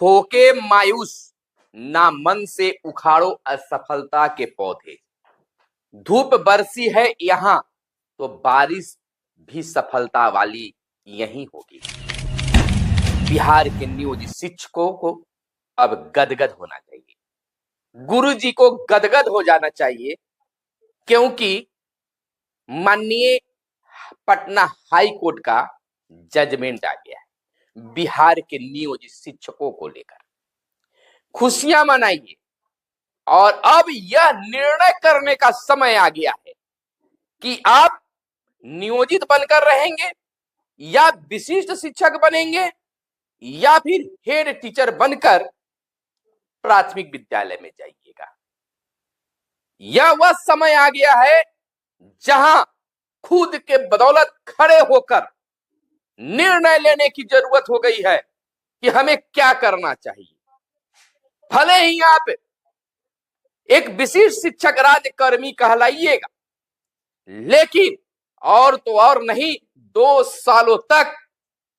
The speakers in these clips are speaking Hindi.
होके मायूस ना मन से उखाड़ो असफलता के पौधे। धूप बरसी है यहां तो बारिश भी सफलता वाली यहीं होगी। बिहार के नियोजित शिक्षकों को अब गदगद होना चाहिए, गुरुजी को गदगद हो जाना चाहिए, क्योंकि माननीय पटना हाई कोर्ट का जजमेंट आ गया है बिहार के नियोजित शिक्षकों को लेकर। खुशियां मनाइए और अब यह निर्णय करने का समय आ गया है कि आप नियोजित बनकर रहेंगे या विशिष्ट शिक्षक बनेंगे या फिर हेड टीचर बनकर प्राथमिक विद्यालय में जाइएगा। यह वह समय आ गया है जहां खुद के बदौलत खड़े होकर निर्णय लेने की जरूरत हो गई है कि हमें क्या करना चाहिए। भले ही आप एक विशिष्ट शिक्षक राज्यकर्मी कहलाइएगा, लेकिन और तो और नहीं, 2 सालों तक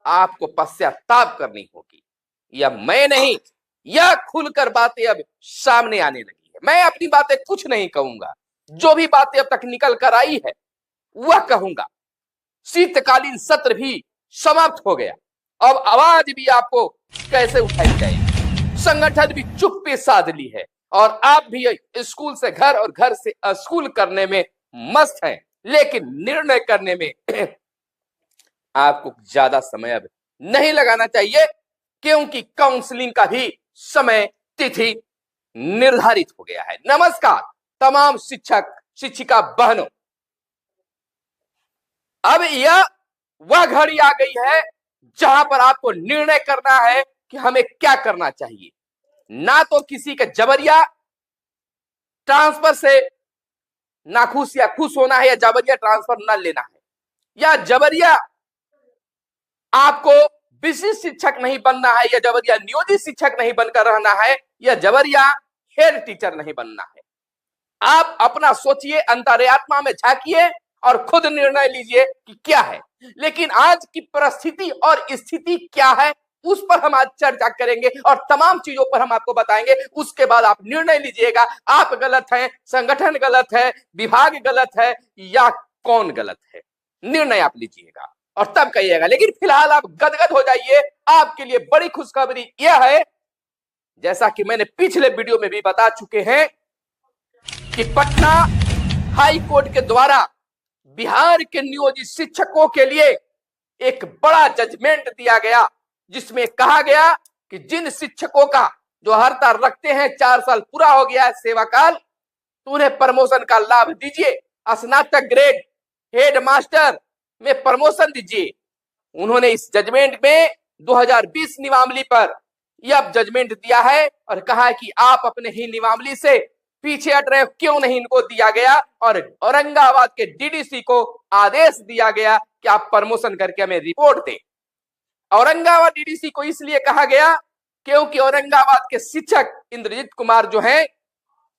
आपको पश्चाताप करनी होगी। यह मैं नहीं, यह खुलकर बातें अब सामने आने लगी है। मैं अपनी बातें कुछ नहीं कहूंगा, जो भी बातें अब तक निकल कर आई है वह कहूंगा। शीतकालीन सत्र भी समाप्त हो गया, अब आवाज भी आपको कैसे उठाई जाएगी। संगठन भी चुप्पी साध ली है और आप भी स्कूल से घर और घर से स्कूल करने में मस्त हैं, लेकिन निर्णय करने में आपको ज्यादा समय अब नहीं लगाना चाहिए, क्योंकि काउंसलिंग का भी समय तिथि निर्धारित हो गया है। नमस्कार तमाम शिक्षक शिक्षिका बहनों, अब यह वह घड़ी आ गई है जहां पर आपको निर्णय करना है कि हमें क्या करना चाहिए। ना तो किसी के जबरिया ट्रांसफर से नाखुश या खुश होना है, या जबरिया ट्रांसफर ना लेना है, या जबरिया आपको विशिष्ट शिक्षक नहीं बनना है, या जबरिया नियोजित शिक्षक नहीं बनकर रहना है, या जबरिया हेड टीचर नहीं बनना है। आप अपना सोचिए, अंतरात्मा में झांकिए और खुद निर्णय लीजिए कि क्या है। लेकिन आज की परिस्थिति और स्थिति क्या है, उस पर हम आज चर्चा करेंगे और तमाम चीजों पर हम आपको बताएंगे। उसके बाद आप निर्णय लीजिएगा, आप गलत हैं, संगठन गलत है, विभाग गलत है, या कौन गलत है। निर्णय आप लीजिएगा और तब कहिएगा। लेकिन फिलहाल आप गदगद हो जाइए, आपके लिए बड़ी खुशखबरी यह है, जैसा कि मैंने पिछले वीडियो में भी बता चुके हैं, कि पटना हाई कोर्ट के द्वारा बिहार के नियोजित शिक्षकों के लिए एक बड़ा जजमेंट दिया गया, जिसमें कहा गया कि जिन शिक्षकों का जो हड़ताल रखते हैं, 4 साल पूरा हो गया है सेवा काल, तो उन्हें प्रमोशन का लाभ दीजिए। स्नातक ग्रेड हेड मास्टर में प्रमोशन दीजिए। उन्होंने इस जजमेंट में 2020 नियमावली पर यह जजमेंट दिया है और कहा है कि आप अपने ही नियमावली से पीछे हट रहे हो, क्यों नहीं इनको दिया गया। और औरंगाबाद के डीडीसी को आदेश दिया गया कि आप प्रमोशन करके हमें रिपोर्ट दें। औरंगाबाद डीडीसी को इसलिए कहा गया क्योंकि औरंगाबाद के शिक्षक इंद्रजीत कुमार जो हैं,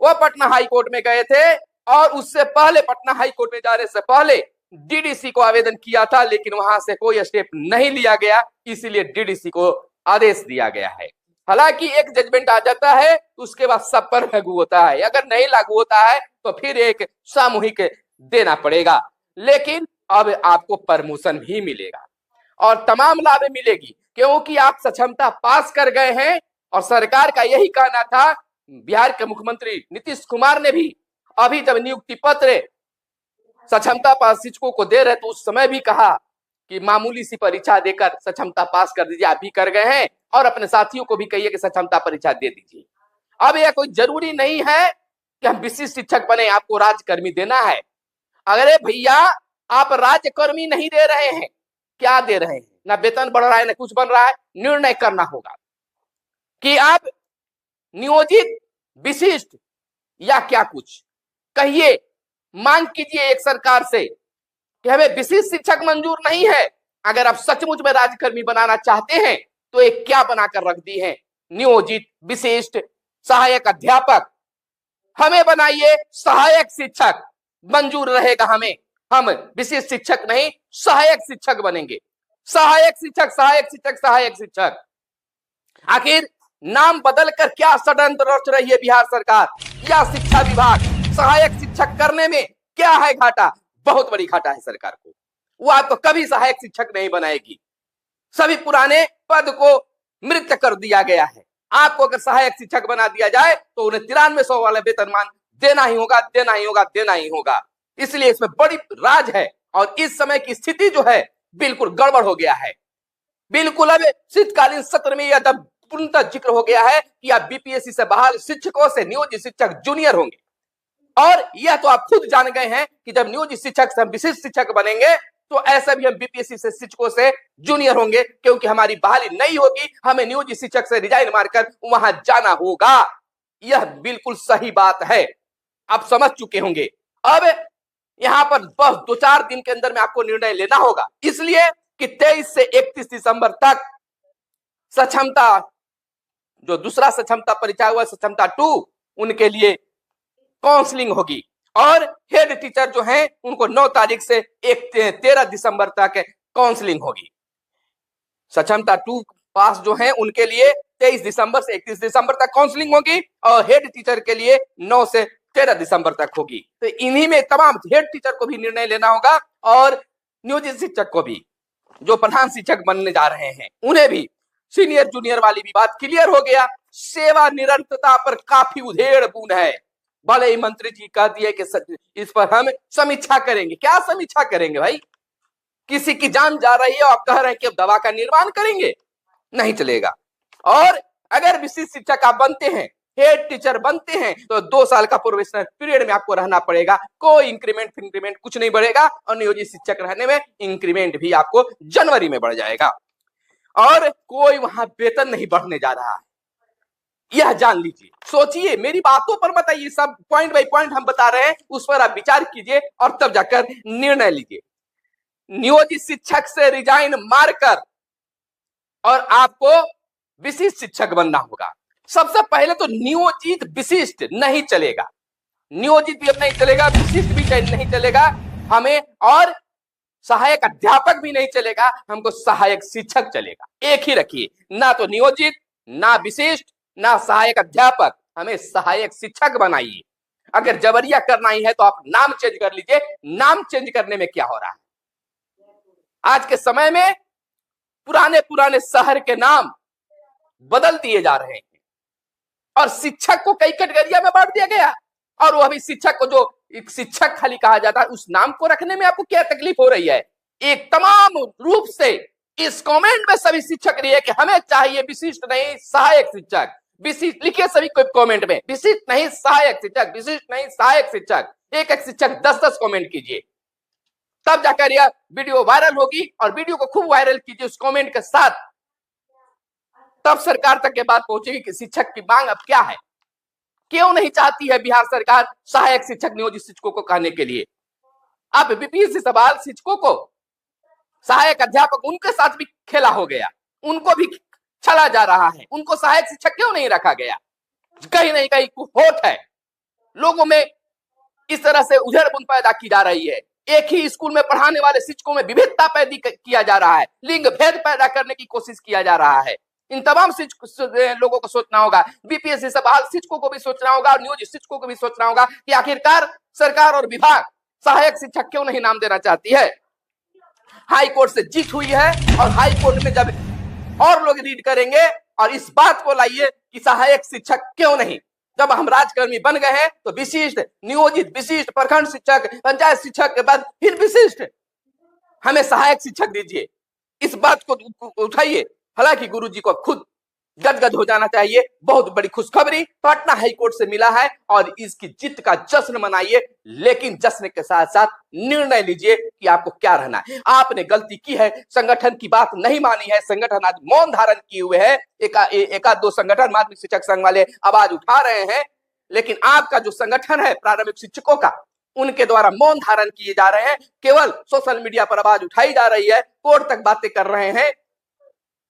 वह पटना हाई कोर्ट में गए थे और उससे पहले, पटना हाई कोर्ट में जाने से पहले डीडीसी को आवेदन किया था, लेकिन वहां से कोई स्टेप नहीं लिया गया, इसीलिए डीडीसी को आदेश दिया गया है। हालांकि एक जजमेंट आ जाता है उसके बाद सब पर लागू होता है, अगर नहीं लागू होता है तो फिर एक सामूहिक देना पड़ेगा। लेकिन अब आपको प्रमोशन भी मिलेगा और तमाम लाभ मिलेगी, क्योंकि आप सक्षमता पास कर गए हैं। और सरकार का यही कहना था, बिहार के मुख्यमंत्री नीतीश कुमार ने भी अभी जब नियुक्ति पत्र सक्षमता पास शिक्षकों को दे रहे तो उस समय भी कहा कि मामूली सी परीक्षा देकर सक्षमता पास कर दीजिए। आप भी कर गए हैं और अपने साथियों को भी कहिए कि सक्षमता परीक्षा दे दीजिए। अब यह कोई जरूरी नहीं है कि हम विशिष्ट शिक्षक बने, आपको राज्यकर्मी देना है। अरे भैया, आप राज्यकर्मी नहीं दे रहे हैं, क्या दे रहे हैं? ना वेतन बढ़ रहा है, ना कुछ बन रहा है। निर्णय करना होगा कि आप नियोजित, विशिष्ट या क्या कुछ कहिए। मांग कीजिए एक सरकार से कि हमें विशिष्ट शिक्षक मंजूर नहीं है। अगर आप सचमुच में राज्यकर्मी बनाना चाहते हैं तो एक क्या बनाकर रख दी है, नियोजित, विशिष्ट, सहायक अध्यापक। हमें बनाइए सहायक शिक्षक, मंजूर रहेगा हमें। हम विशिष्ट शिक्षक नहीं, सहायक शिक्षक बनेंगे। सहायक शिक्षक, सहायक शिक्षक, सहायक शिक्षक। आखिर नाम बदलकर क्या षड्यंत्र रच रही है बिहार सरकार या शिक्षा विभाग। सहायक शिक्षक करने में क्या है घाटा? बहुत बड़ी घाटा है सरकार को। वो आपको कभी सहायक शिक्षक नहीं बनाएगी। सभी पुराने पद को मृत कर दिया गया है। आपको अगर सहायक शिक्षक बना दिया जाए तो उन्हें 9300 वाला वेतनमान देना ही होगा, देना ही होगा, देना ही होगा। इसलिए इसमें बड़ी राज है और इस समय की स्थिति जो है बिल्कुल गड़बड़ हो गया है। बिल्कुल अब शीतकालीन सत्र में यह पूर्णतः जिक्र हो गया है कि आप बीपीएससी से बहाल शिक्षकों से नियोजित शिक्षक जूनियर होंगे। और यह तो आप खुद जान गए हैं कि जब नियोजित शिक्षक से हम विशिष्ट शिक्षक बनेंगे तो ऐसा भी हम बीपीएससी से शिक्षकों से जूनियर होंगे, क्योंकि हमारी बहाली नहीं होगी, हमें नियोजित शिक्षक से रिजाइन मारकर वहां जाना होगा। यह बिल्कुल सही बात है, आप समझ चुके होंगे। अब यहां पर बस 2-4 दिन के अंदर में आपको निर्णय लेना होगा, इसलिए कि 23 से 31 दिसंबर तक सक्षमता, जो दूसरा सक्षमता परीक्षा हुआ सक्षमता 2, उनके लिए काउंसलिंग होगी और हेड टीचर जो हैं उनको 9 तारीख से 13 दिसंबर तक काउंसलिंग होगी। सक्षमता 2 पास जो हैं उनके लिए 23 दिसंबर से 31 दिसंबर तक काउंसलिंग होगी और हेड टीचर के लिए 9 से 13 दिसंबर तक होगी। तो इन्हीं में तमाम हेड टीचर को भी निर्णय लेना होगा और नियोजित शिक्षक को भी, जो प्रधान शिक्षक बनने जा रहे हैं उन्हें भी। सीनियर जूनियर वाली भी बात क्लियर हो गया। सेवा निरंतरता पर काफी उधेड़ बुन है। भले ही मंत्री जी कह दिए कि इस पर हम समीक्षा करेंगे। क्या समीक्षा करेंगे भाई? किसी की जान जा रही है और आप कह रहे हैं कि अब दवा का निर्माण करेंगे? नहीं चलेगा। और अगर विशिष्ट शिक्षक आप बनते हैं, हेड टीचर बनते हैं, तो 2 साल का प्रोबेशनल पीरियड में आपको रहना पड़ेगा। कोई इंक्रीमेंट कुछ नहीं बढ़ेगा और नियोजित शिक्षक रहने में इंक्रीमेंट भी आपको जनवरी में बढ़ जाएगा और कोई वहां वेतन नहीं बढ़ने जा रहा है। यह जान लीजिए, सोचिए, मेरी बातों पर मत आइए, सब पॉइंट बाय पॉइंट हम बता रहे हैं, उस पर आप विचार कीजिए और तब जाकर निर्णय लीजिए। नियोजित शिक्षक से रिजाइन मारकर और आपको विशिष्ट शिक्षक बनना होगा। सबसे पहले तो नियोजित विशिष्ट नहीं चलेगा, नियोजित भी अब नहीं चलेगा, विशिष्ट भी नहीं चलेगा हमें, और सहायक अध्यापक भी नहीं चलेगा, हमको सहायक शिक्षक चलेगा। एक ही रखिए, ना तो नियोजित, ना विशिष्ट, ना सहायक अध्यापक, हमें सहायक शिक्षक बनाइए। अगर जबरिया करना ही है तो आप नाम चेंज कर लीजिए। नाम चेंज करने में क्या हो रहा है? आज के समय में पुराने पुराने शहर के नाम बदल दिए जा रहे हैं और शिक्षक को कई कैटेगरिया में बांट दिया गया। और वो अभी शिक्षक को, जो एक शिक्षक खाली कहा जाता है, उस नाम को रखने में आपको क्या तकलीफ हो रही है? एक तमाम रूप से इस कमेंट में सभी शिक्षक रही है कि हमें चाहिए विशिष्ट नहीं सहायक शिक्षक। विशिष्ट लिखिए सभी को कमेंट में, विशिष्ट नहीं सहायक शिक्षक, विशिष्ट नहीं सहायक शिक्षक। एक एक शिक्षक 10-10 कमेंट कीजिए, तब जाकर यह वीडियो वायरल होगी। और वीडियो को खूब वायरल कीजिए उस कमेंट के साथ, तब सरकार तक ये बात पहुंचेगी कि शिक्षक की मांग अब क्या है। क्यों नहीं चाहती है बिहार सरकार सहायक शिक्षक नियोजित शिक्षकों को कहने के लिए? अब बीपीएससी सवाल शिक्षकों को, सहायक अध्यापक, उनके साथ भी खेला हो गया, उनको भी चला जा रहा है। उनको सहायक शिक्षक क्यों नहीं रखा गया? कहीं नहीं कहीं होठ है, लोगों में इस तरह से उधेड़बुन पैदा की जा रही है। एक ही स्कूल में पढ़ाने वाले शिक्षकों में विविधता पैदा किया जा रहा है, लिंग भेद पैदा करने की कोशिश किया जा रहा है। इन तमाम लोगों को सोचना होगा, बीपीएससी से बहाल शिक्षकों को भी सोचना होगा और नियोजित शिक्षकों को भी सोचना होगा कि आखिरकार सरकार और विभाग सहायक शिक्षक क्यों नहीं नाम देना चाहती है। हाई कोर्ट से जीत हुई है और हाई कोर्ट में जब और लोग रीड करेंगे और इस बात को लाइए कि सहायक शिक्षक क्यों नहीं। जब हम राजकर्मी बन गए हैं तो विशिष्ट, नियोजित, विशिष्ट, प्रखंड शिक्षक, पंचायत शिक्षक के बाद फिर विशिष्ट, हमें सहायक शिक्षक दीजिए। इस बात को उठाइए। हालांकि गुरुजी को खुद गदगद हो जाना चाहिए। बहुत बड़ी खुशखबरी पटना हाईकोर्ट से मिला है और इसकी जीत का जश्न मनाइए, लेकिन जश्न के साथ साथ निर्णय लीजिए कि आपको क्या रहना है। आपने गलती की है, संगठन की बात नहीं मानी है, संगठन आज मौन धारण किए हुए है। एकाध 2 संगठन माध्यमिक शिक्षक संघ वाले आवाज उठा रहे हैं, लेकिन आपका जो संगठन है प्रारंभिक शिक्षकों का, उनके द्वारा मौन धारण किए जा रहे हैं। केवल सोशल मीडिया पर आवाज उठाई जा रही है, कोर्ट तक बातें कर रहे हैं,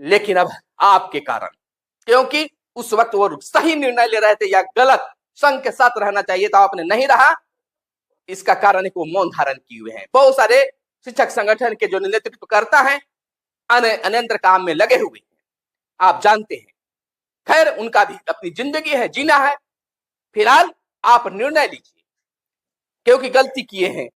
लेकिन अब आपके कारण, क्योंकि उस वक्त वो सही निर्णय ले रहे थे या गलत, संघ के साथ रहना चाहिए था, आपने नहीं रहा। इसका कारण है कि वो मौन धारण किए हुए हैं। बहुत सारे शिक्षक संगठन के जो नेतृत्व करता है अन्यंत्र काम में लगे हुए हैं, आप जानते हैं। खैर उनका भी अपनी जिंदगी है, जीना है। फिलहाल आप निर्णय लीजिए, क्योंकि गलती किए हैं